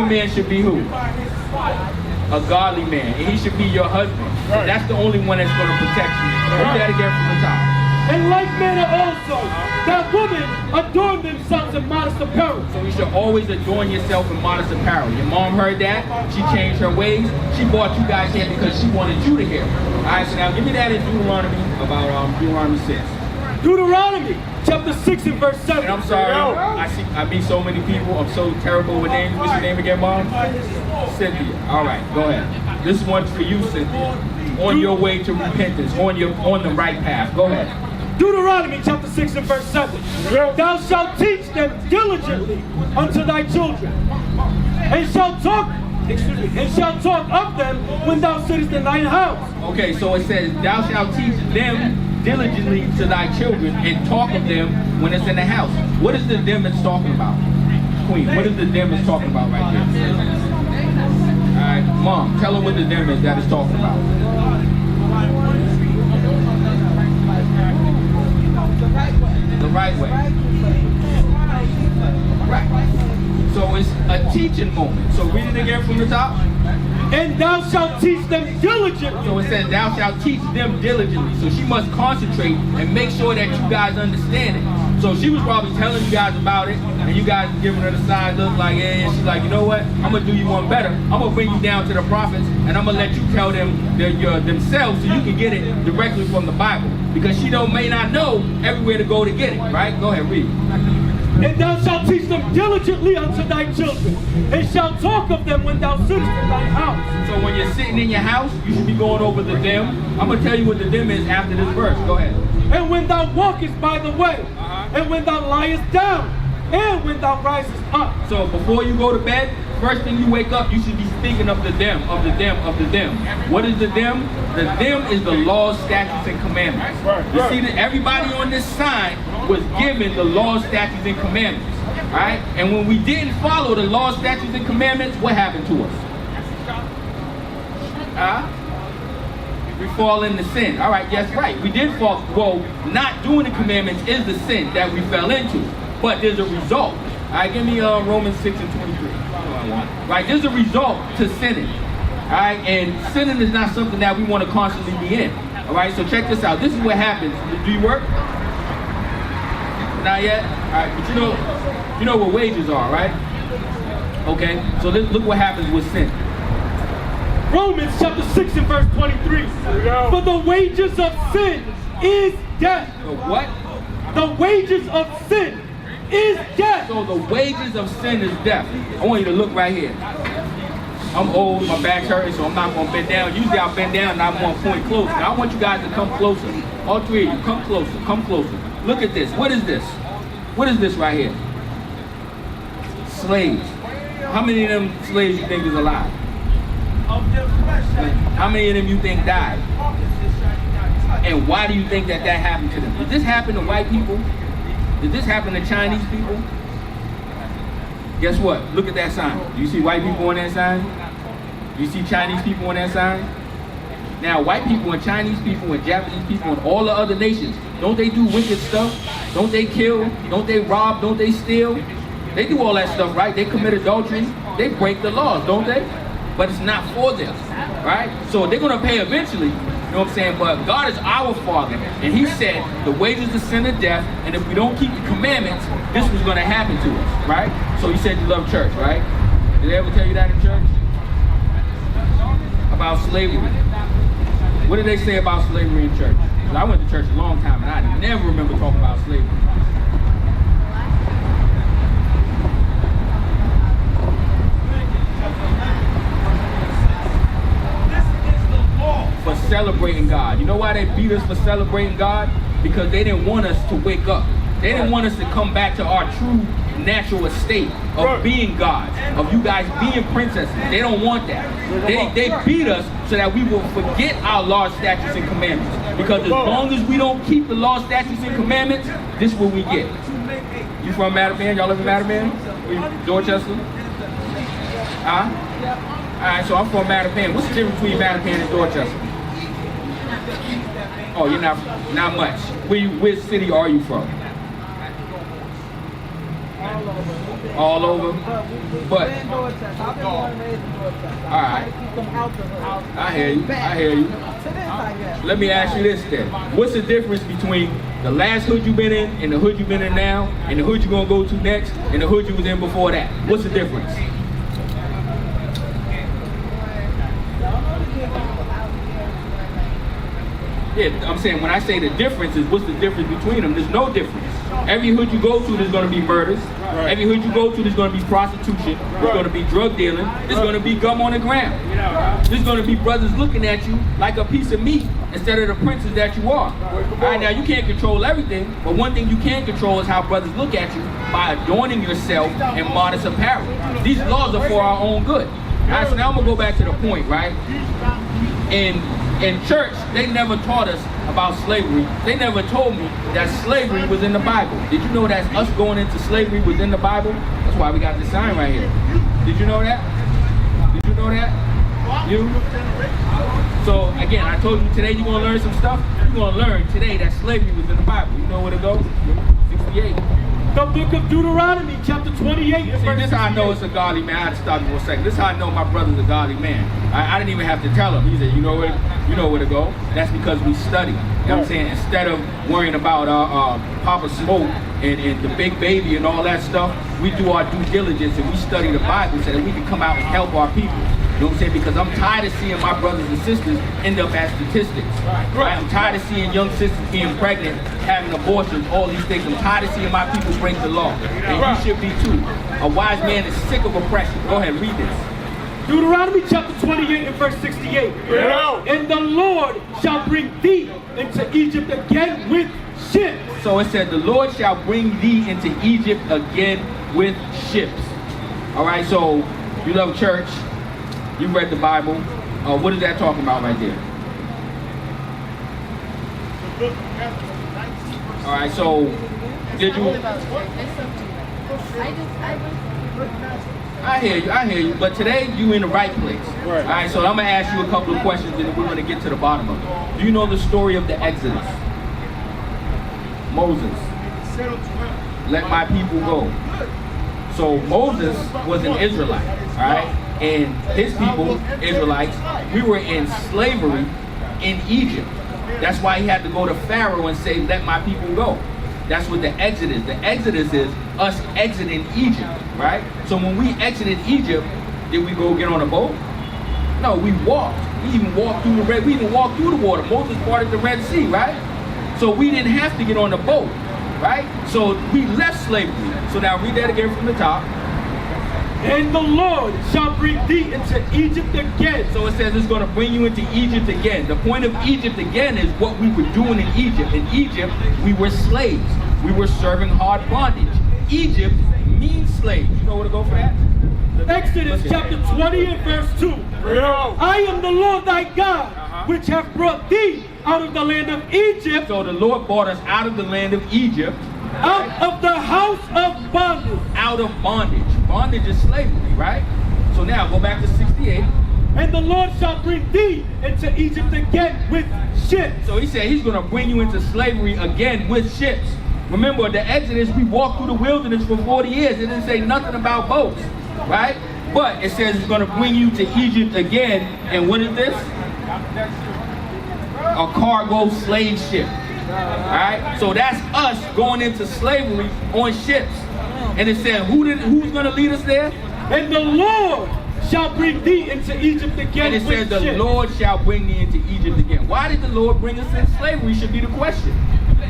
man should be who? A godly man, and he should be your husband. Right. That's the only one that's going to protect you. Look at it again from the top. In like manner also, that women adorn themselves in modest apparel. So you should always adorn yourself in modest apparel. Your mom heard that. She changed her ways. She brought you guys here because she wanted you to hear. All right, so now give me that in Deuteronomy, about Deuteronomy 6. Deuteronomy chapter 6 and verse 7. And I'm sorry, I meet so many people. I'm so terrible with names. What's your name again, Mom? Cynthia. All right, go ahead. This one's for you, Cynthia. On your way to repentance, on the right path. Go ahead. Deuteronomy chapter 6 and verse 7. Thou shalt teach them diligently unto thy children, and shalt talk of them when thou sittest in thine house. Okay, so it says, thou shalt teach them diligently to thy children, and talk of them when it's in the house. What is the them it's talking about? Queen, what is the them it's talking about right here? Alright, Mom, tell her what the them is that it's talking about. The right way. Right. So it's a teaching moment. So read it again from the top. And thou shalt teach them diligently. So it says, thou shalt teach them diligently. So she must concentrate and make sure that you guys understand it. So she was probably telling you guys about it, and you guys giving her the side look like, yeah, she's like, you know what? I'm going to do you one better. I'm going to bring you down to the prophets, and I'm going to let you tell them themselves so you can get it directly from the Bible. Because she may not know everywhere to go to get it, right? Go ahead, read. And thou shalt teach them diligently unto thy children, and shalt talk of them when thou sittest in thy house. So when you're sitting in your house, you should be going over the them. I'm going to tell you what the them is after this verse. Go ahead. And when thou walkest by the way, and when thou liest down, and when thou risest up. So before you go to bed, first thing you wake up, you should be speaking of the them, of the them, of the them. What is the them? The them is the laws, statutes, and commandments. You see that everybody on this sign was given the laws, statutes, and commandments. Alright? And when we didn't follow the laws, statutes, and commandments, what happened to us? We fall into sin. Alright, yes, right. We did fall. Well, not doing the commandments is the sin that we fell into. But there's a result. Alright, give me Romans 6 and 23. Right, there's a result to sinning. Alright, and sinning is not something that we want to constantly be in. Alright, so check this out. This is what happens. Do you work? Not yet? Alright, but you know what wages are, right? Okay, so look what happens with sin. Romans chapter 6 and verse 23. For the wages of sin is death. The what? The wages of sin is death. So the wages of sin is death. I want you to look right here. I'm old, my back's hurting, so I'm not going to bend down. Usually I'll bend down and I want to point closer. Now I want you guys to come closer. All three of you, come closer, come closer. Look at this. What is this? What is this right here? Slaves. How many of them slaves you think is alive? How many of them you think died? And why do you think that happened to them? Did this happen to white people? Did this happen to Chinese people? Guess what? Look at that sign. Do you see white people on that sign? Do you see Chinese people on that sign? Now, white people and Chinese people and Japanese people and all the other nations, don't they do wicked stuff? Don't they kill? Don't they rob? Don't they steal? They do all that stuff, right? They commit adultery. They break the laws, don't they? But it's not for them, right? So they're going to pay eventually, you know what I'm saying? But God is our Father, and He said the wages of sin are death, and if we don't keep the commandments, this was going to happen to us, right? So you said you love church, right? Did they ever tell you that in church? About slavery. What did they say about slavery in church? Because I went to church a long time, and I never remember talking about slavery. For celebrating God. You know why they beat us for celebrating God? Because they didn't want us to wake up. They didn't want us to come back to our true natural estate of being gods, of you guys being princesses. They don't want that. They beat us so that we will forget our laws, statutes, and commandments. Because as long as we don't keep the laws, statutes, and commandments, this is what we get. You from Mattapan? Y'all live in Mattapan? Dorchester? Huh? Alright, so I'm from Mattapan. What's the difference between Mattapan and Dorchester? Oh, you're not much. Which city are you from? All over. But all right. I hear you. I hear you. Let me ask you this then. What's the difference between the last hood you've been in and the hood you've been in now and the hood you're gonna go to next and the hood you was in before that? What's the difference? Yeah, I'm saying when I say the difference is what's the difference between them? There's no difference. Every hood you go to, there's going to be murders. Right. Every hood you go to, there's going to be prostitution. There's going to be drug dealing. There's going to be gum on the ground. There's going to be brothers looking at you like a piece of meat instead of the princess that you are. All right, now you can't control everything, but one thing you can control is how brothers look at you by adorning yourself in modest apparel. These laws are for our own good. All right, so now I'm going to go back to the point, right? In church, they never taught us about slavery. They never told me that slavery was in the Bible. Did you know that us going into slavery was in the Bible? That's why we got this sign right here. Did you know that? Did you know that? You? So again, I told you today you're going to learn some stuff. You're going to learn today that slavery was in the Bible. You know where to go? 68. The book of Deuteronomy, chapter 28. See, this is how I know it's a godly man. I had to stop you for a second. This is how I know my brother's a godly man. I didn't even have to tell him. He said, you know where to go. That's because we study. You know what I'm saying? Instead of worrying about Papa Smoke and the big baby and all that stuff, we do our due diligence and we study the Bible so that we can come out and help our people. You know what I'm saying? Because I'm tired of seeing my brothers and sisters end up as statistics. Right? I'm tired of seeing young sisters being pregnant, having abortions, all these things. I'm tired of seeing my people break the law. And you should be too. A wise man is sick of oppression. Go ahead, read this. Deuteronomy chapter 28 and verse 68. Yeah. And the Lord shall bring thee into Egypt again with ships. So it said, the Lord shall bring thee into Egypt again with ships. All right, so you love church. You read the Bible. What is that talking about right there? All right, so did you? I hear you. But today you in the right place. Right. All right, so I'm gonna ask you a couple of questions, and then we're gonna get to the bottom of it. Do you know the story of the Exodus? Moses, let my people go. So Moses was an Israelite, all right? And his people, Israelites, we were in slavery in Egypt. That's why he had to go to Pharaoh and say, let my people go. That's what the Exodus is. The Exodus is us exiting Egypt, right? So when we exited Egypt, did we go get on a boat? No, we walked. We even walked through the water. Moses parted the Red Sea, right? So we didn't have to get on the boat, right? So we left slavery. So now read that again from the top. And the Lord shall bring thee into Egypt again. So it says it's going to bring you into Egypt again. The point of Egypt again is what we were doing in Egypt. In Egypt, we were slaves. We were serving hard bondage. Egypt means slaves. You know where to go for that? Exodus chapter 20 and verse 2. I am the Lord thy God, which have brought thee out of the land of Egypt. So the Lord brought us out of the land of Egypt. Out of the house of bondage. Out of bondage. Bondage is slavery, right? So now go back to 68. And the Lord shall bring thee into Egypt again with ships. So he said he's going to bring you into slavery again with ships. Remember, the Exodus, we walked through the wilderness for 40 years. It didn't say nothing about boats, right? But it says it's going to bring you to Egypt again. And what is this? A cargo slave ship. Alright, so that's us going into slavery on ships. And it said, who's going to lead us there? And the Lord shall bring thee into Egypt again. And it says the Lord shall bring thee into Egypt again. Why did the Lord bring us into slavery should be the question.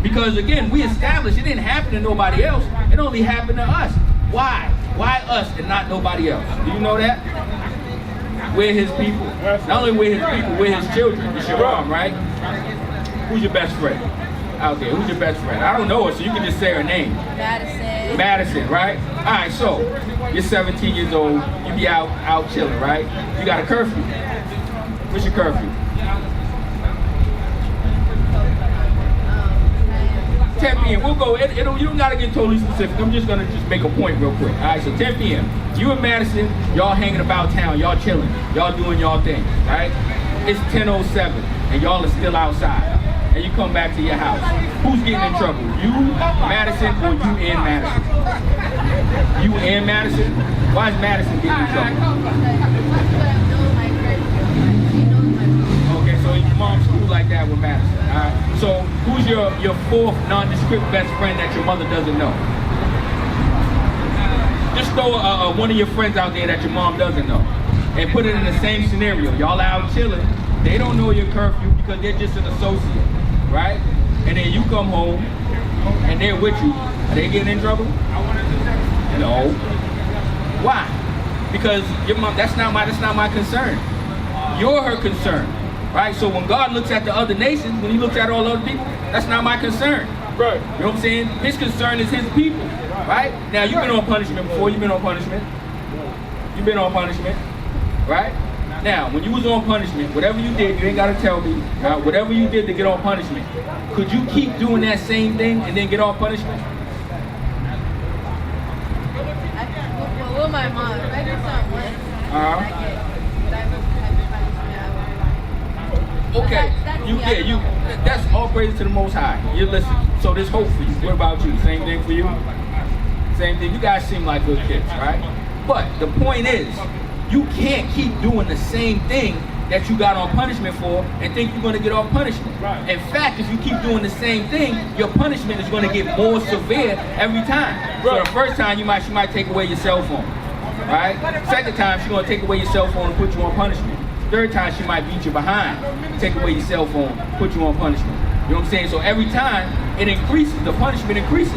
Because again, we established it didn't happen to nobody else. It only happened to us. Why? Why us and not nobody else? Do you know that? We're his people. Not only we're his people, we're his children. It's your mom, right? Who's your best friend out there? Who's your best friend? I don't know her, so you can just say her name. Madison. Madison, right? All right, so you're 17 years old. You be out chilling, right? You got a curfew. What's your curfew? 10 p.m. We'll go. You don't got to get totally specific. I'm just going to make a point real quick. All right, so 10 p.m. You and Madison, y'all hanging about town. Y'all chilling. Y'all doing y'all thing, right? It's 10:07, and y'all are still outside. And you come back to your house. Who's getting in trouble? You, Madison, or you and Madison? And Madison? Why is Madison getting in trouble? Okay, so your mom's cool like that with Madison. All right. So who's your fourth nondescript best friend that your mother doesn't know? Just throw one of your friends out there that your mom doesn't know, and put it in the same scenario. Y'all out chilling. They don't know your curfew because they're just an associate, right? And then you come home and they're with you. Are they getting in trouble? No. Why? Because your mom. That's not my concern. You're her concern, right? So when God looks at the other nations, when He looks at all other people, that's not my concern. Right. You know what I'm saying? His concern is His people, right? Now you've been on punishment before. You've been on punishment. You've been on punishment, right? Now, when you was on punishment, whatever you did, you ain't got to tell me, whatever you did to get on punishment, could you keep doing that same thing and then get off punishment? Well, my mom, I do something once. Okay, that's all praise to the Most High. You listen, so there's hope for you. What about you? Same thing for you? Same thing. You guys seem like good kids, right? But the point is, you can't keep doing the same thing that you got on punishment for and think you're going to get off punishment. Right. In fact, if you keep doing the same thing, your punishment is going to get more severe every time. Right. So the first time she might take away your cell phone, right? Second time she's going to take away your cell phone and put you on punishment. Third time she might beat you behind, take away your cell phone, put you on punishment. You know what I'm saying? So every time it increases, the punishment increases.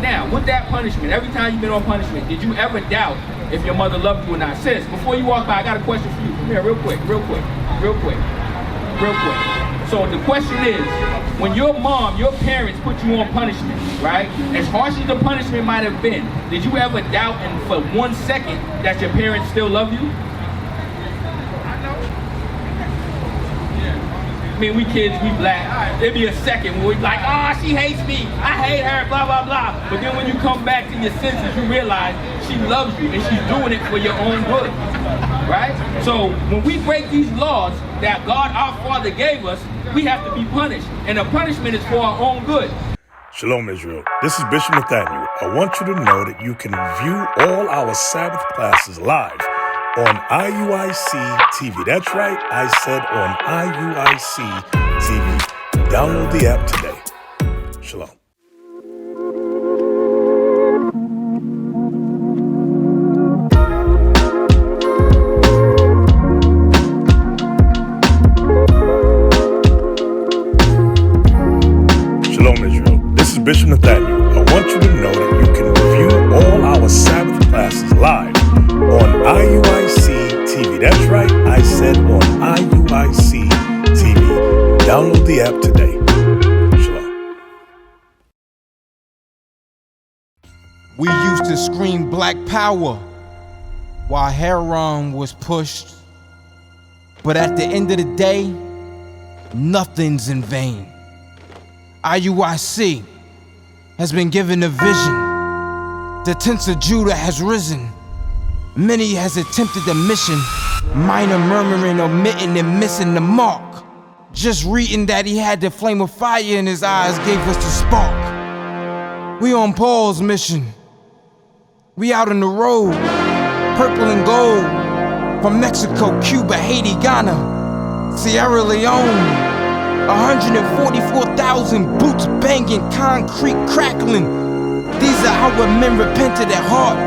Now, with that punishment, every time you've been on punishment, did you ever doubt if your mother loved you or not? Sis, before you walk by, I got a question for you. Come here, real quick. So the question is, when your mom, your parents put you on punishment, right? As harsh as the punishment might have been, did you ever doubt for 1 second that your parents still love you? I mean, we kids, we black. There'd be a second where we like, oh, she hates me. I hate her, blah, blah, blah. But then when you come back to your senses, you realize she loves you and she's doing it for your own good, right? So when we break these laws that God our Father gave us, we have to be punished. And the punishment is for our own good. Shalom, Israel. This is Bishop Nathaniel. I want you to know that you can view all our Sabbath classes live on IUIC TV. That's right, I said on IUIC TV. Download the app today. Shalom. Shalom, Israel. This is Bishop Nathaniel. I want you to know that you can view all our Sabbath classes live on IUIC TV. That's right, I said on IUIC TV. Download the app today. Shalom. We used to scream black power while Heron was pushed. But at the end of the day, nothing's in vain. IUIC has been given a vision. The tents of Judah has risen. Many has attempted the mission, minor murmuring, omitting, and missing the mark. Just reading that he had the flame of fire in his eyes gave us the spark. We on Paul's mission. We out on the road, purple and gold, from Mexico, Cuba, Haiti, Ghana, Sierra Leone. 144,000 boots banging, concrete crackling. These are our men repented at heart.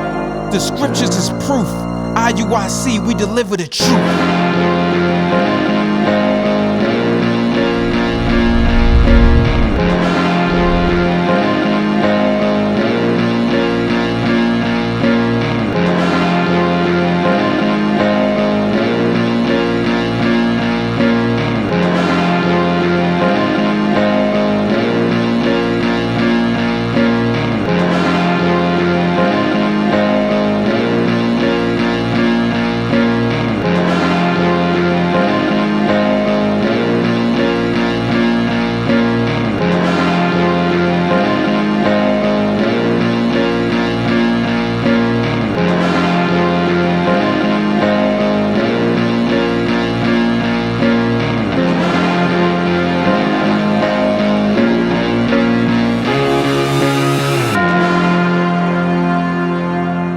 The scriptures is proof. IUIC, we deliver the truth.